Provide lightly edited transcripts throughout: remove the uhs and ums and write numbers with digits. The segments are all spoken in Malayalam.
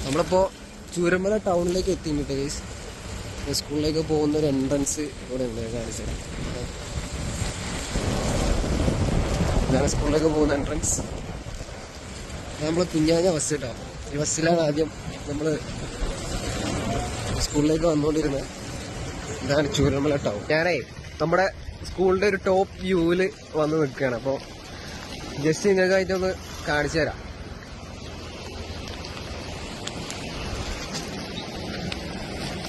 നമ്മളിപ്പോൾ ചൂരമല ടൗണിലേക്ക് എത്തിയിട്ട് ഗൈസ്. സ്കൂളിലേക്ക് പോകുന്ന ഒരു എൻട്രൻസ് ഇവിടെ ഉണ്ട്, കാണിച്ചത്. ഇതാണ് സ്കൂളിലേക്ക് പോകുന്ന എൻട്രൻസ്. നമ്മൾ കുഞ്ഞാഞ്ഞ ബസ് കിട്ടാം. ഈ ബസ്സിലാണ് ആദ്യം നമ്മൾ സ്കൂളിലേക്ക് വന്നുകൊണ്ടിരുന്നത്. ഇതാണ് ചൂരമല ടൗൺ. ഞാനേ നമ്മുടെ സ്കൂളിന്റെ ഒരു ടോപ്പ് വ്യൂവിൽ വന്ന് നിൽക്കുകയാണ്. അപ്പോൾ ജസ്റ്റ് നിങ്ങൾക്കായിട്ടൊന്ന് കാണിച്ചു തരാം.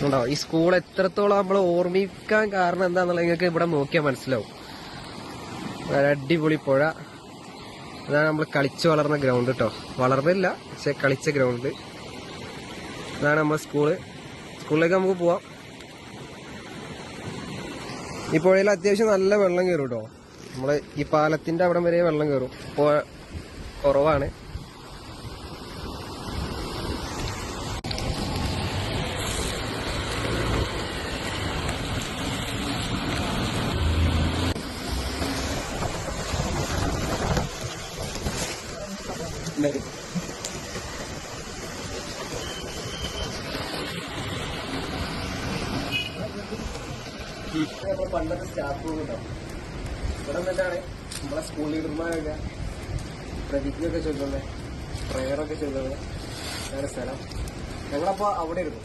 ഉണ്ടാവും ഈ സ്കൂൾ എത്രത്തോളം നമ്മൾ ഓർമ്മിക്കാൻ കാരണം എന്താണെന്നുള്ളത് നിങ്ങൾക്ക് ഇവിടെ നോക്കിയാൽ മനസ്സിലാവും. അടിപൊളി പുഴ. അതാണ് നമ്മൾ കളിച്ചു വളർന്ന ഗ്രൗണ്ട് കേട്ടോ. വളർന്നില്ല, പക്ഷെ കളിച്ച ഗ്രൗണ്ട്. ഇതാണ് നമ്മുടെ സ്കൂളിലേക്ക് നമുക്ക് പോവാം. ഈ പുഴയിൽ അത്യാവശ്യം നല്ല വെള്ളം കയറും കേട്ടോ. നമ്മള് ഈ പാലത്തിന്റെ അവിടം വരെ വെള്ളം കയറും. ഇപ്പോൾ കുറവാണ്. പണ്ടത്തെ സ്റ്റാഫ് റൂം ഉണ്ടാവും. ഇവിടെ നിന്നിട്ടാണ് നമ്മളെ സ്കൂൾ ലീഡർമാരൊക്കെ പ്രതിജ്ഞയൊക്കെ ചൊല്ലുന്നത്, പ്രയറൊക്കെ ചൊല്ലുന്നത്. വേറെ സ്ഥലം ഞങ്ങളപ്പോ അവിടെ ഇരുന്നു.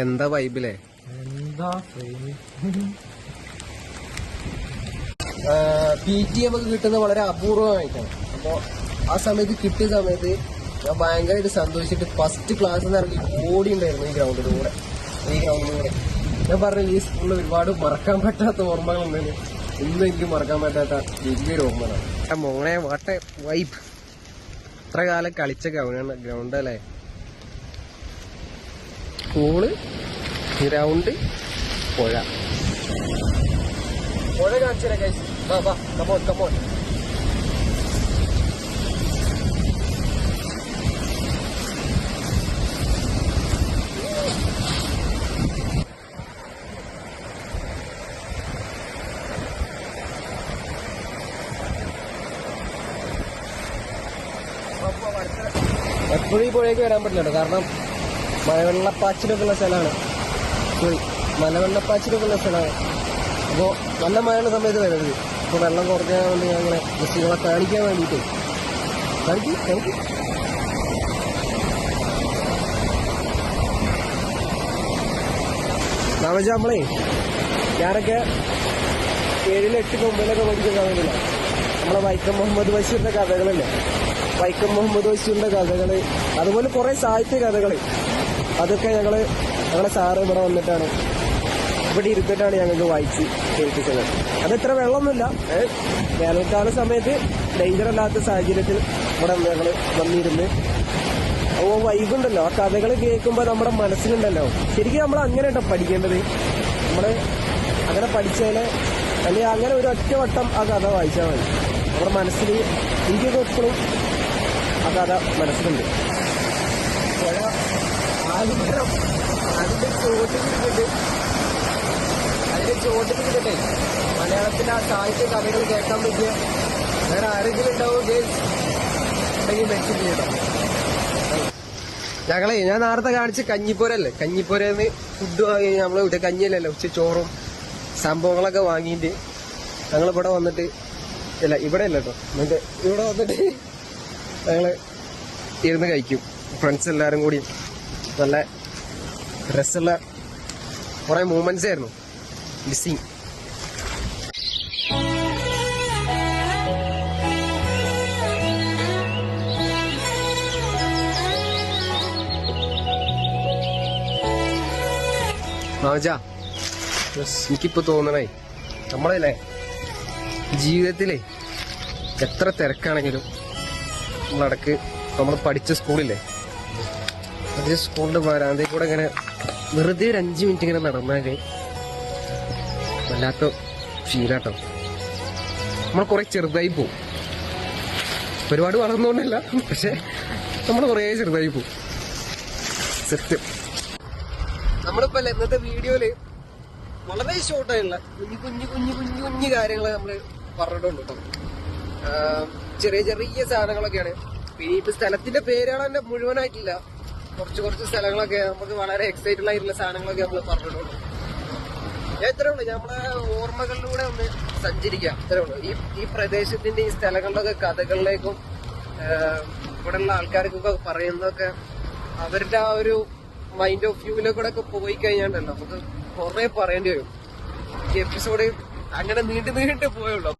എന്താ വൈബിലേ, എന്താ PT നമുക്ക് കിട്ടുന്നത് വളരെ അപൂർവമായിട്ടാണ്. അപ്പോൾ ആ സമയത്ത് കിട്ടിയ സമയത്ത് ഞാൻ ഭയങ്കരമായിട്ട് സന്തോഷിച്ചിട്ട് ഫസ്റ്റ് ക്ലാസ്സിൽ ഇറങ്ങി ഓടി ഉണ്ടായിരുന്നു ഈ ഗ്രൗണ്ടിലൂടെ. ഞാൻ പറഞ്ഞു ഈ സ്കൂളിൽ ഒരുപാട് മറക്കാൻ പറ്റാത്ത ഓർമ്മകളുണ്ടെങ്കിൽ ഇന്നും എനിക്ക് മറക്കാൻ പറ്റാത്ത വലിയൊരു ഓർമ്മകളാണ്. മോനെ വാട്ടെ വൈബ്. ഇത്ര കാലം കളിച്ച ഗ്രൗണ്ട് അല്ലേ. സ്കൂള്, ഗ്രൗണ്ട്, പുഴ. പുഴ കാണിച്ചു തരാം. വാ കമോൺ. എപ്പോഴും ഈ പുഴയ്ക്ക് വരാൻ പറ്റില്ല കാരണം മലവെള്ളപ്പാച്ചിലൊക്കെ ഉള്ള സ്ഥലമാണ്. അപ്പോൾ നല്ല മഴയുള്ള സമയത്ത് വരരുത്. അപ്പോൾ വെള്ളം കുറയ്ക്കാൻ വേണ്ടി ഞാൻ അങ്ങനെ ജസ്റ്റ് നിങ്ങളെ കാണിക്കാൻ വേണ്ടിയിട്ട് കാണിക്കും. നമ്മളെ ഞാനൊക്കെ 7, 8, 9 പഠിക്കുന്ന സമയത്തില്ല. നമ്മളെ വൈക്കം മുഹമ്മദ് ബഷീറിന്റെ കഥകളില്ലേ, വൈക്കം മുഹമ്മദ് ബഷീറിന്റെ കഥകള്, അതുപോലെ കുറെ സാഹിത്യ കഥകള്, അതൊക്കെ ഞങ്ങളെ സാറ് ഇവിടെ വന്നിട്ടാണ്, ഇവിടെ ഇരുത്തിട്ടാണ് ഞങ്ങൾക്ക് വായിച്ച് കേൾപ്പിച്ചത്. അതിത്ര വെള്ളമൊന്നുമില്ല. വേനൽക്കാല സമയത്ത് ഡേഞ്ചർ അല്ലാത്ത സാഹചര്യത്തിൽ ഇവിടെ ഞങ്ങൾ വന്നിരുന്ന് അപ്പോൾ വൈബുണ്ടല്ലോ. ആ കഥകൾ കേൾക്കുമ്പോൾ നമ്മുടെ മനസ്സിലുണ്ടല്ലോ. ശരിക്കും നമ്മൾ അങ്ങനെ കേട്ടോ പഠിക്കേണ്ടത്. നമ്മൾ അങ്ങനെ പഠിച്ചാല് അല്ലെങ്കിൽ അങ്ങനെ ഒരു ഒറ്റ വട്ടം ആ കഥ വായിച്ചാൽ മതി. നമ്മുടെ മനസ്സിൽ എനിക്കൊക്കെ എപ്പോഴും ആ കഥ മനസ്സിലുണ്ട്. പുഴ അതിന്റെ ചോട്ടിൽ മലയാളത്തിലെ ആ സാഹിത്യ കഥകൾ കേൾക്കാൻ പറ്റിയ വേറെ ആരെങ്കിലും ഉണ്ടാവുകയും ഉണ്ടെങ്കിൽ മെച്ചം കേട്ടോ. ഞാൻ നേരത്തെ കാണിച്ച കഞ്ഞിപ്പുരല്ലേ, കഞ്ഞിപ്പുരന്ന് ഫുഡ് വാങ്ങി നമ്മൾ ഇവിടെ കഞ്ഞിയല്ലല്ലോ, ചോറും സംഭവങ്ങളൊക്കെ വാങ്ങിയിട്ട് ഞങ്ങളിവിടെ വന്നിട്ട് ഇവിടെ അല്ല കേട്ടോ, ഇവിടെ വന്നിട്ട് ഞങ്ങള് ഇരുന്ന് കഴിക്കും. ഫ്രണ്ട്സ് എല്ലാരും കൂടി നല്ല രസമുള്ള കുറെ മൂമെന്റ്സ് ആയിരുന്നു. മിസ്സിങ്. എനിക്കിപ്പോ തോന്നണേ നമ്മളല്ലേ ജീവിതത്തിലെ എത്ര തിരക്കാണെങ്കിലും നമ്മളിടക്ക് നമ്മൾ പഠിച്ച സ്കൂളില്ലേ, അതേ സ്കൂളിന്റെ വരാന്തയിൽ കൂടെ ഇങ്ങനെ വെറുതെ ഒരു 5 മിനിറ്റ് ഇങ്ങനെ നടന്നാല് വല്ലാത്ത ഫീലാട്ടോ. നമ്മൾ കുറെ ചെറുതായി പോവും. ഒരുപാട് വളർന്നുകൊണ്ടല്ല, പക്ഷെ നമ്മൾ കുറെ ചെറുതായി പോവും. സത്യം. നമ്മളിപ്പോ ഇന്നത്തെ വീഡിയോയില് വളരെ ഷോർട്ടായിട്ടുള്ള കുഞ്ഞു കാര്യങ്ങൾ നമ്മൾ പറഞ്ഞിട്ടുണ്ട് കേട്ടോ. ചെറിയ സാധനങ്ങളൊക്കെയാണ്. പിന്നെ ഇപ്പൊ സ്ഥലത്തിന്റെ പേരുകൾ തന്നെ മുഴുവനായിട്ടില്ല. കുറച്ച് സ്ഥലങ്ങളൊക്കെ നമുക്ക് വളരെ എക്സൈറ്റഡ് ആയിട്ടുള്ള സാധനങ്ങളൊക്കെ നമ്മൾ പറഞ്ഞിട്ടുള്ളൂ. ഞാൻ ഇത്രേ ഉള്ളൂ, നമ്മളെ ഓർമ്മകളിലൂടെ ഒന്ന് സഞ്ചരിക്കാം, ഇത്രേ ഉള്ളൂ. ഈ പ്രദേശത്തിന്റെ ഈ സ്ഥലങ്ങളുടെ കഥകളിലേക്കും ഇവിടെയുള്ള ആൾക്കാർക്കൊക്കെ പറയുന്നതൊക്കെ അവരുടെ ആ ഒരു മൈൻഡ് ഓഫ് വ്യൂവിലേക്കൂടെ ഒക്കെ പോയി കഴിഞ്ഞാണ്ടല്ലോ നമുക്ക് കുറെ പറയേണ്ടി വരും. ഈ എപ്പിസോഡ് അങ്ങനെ നീണ്ടു പോയുള്ളൂ.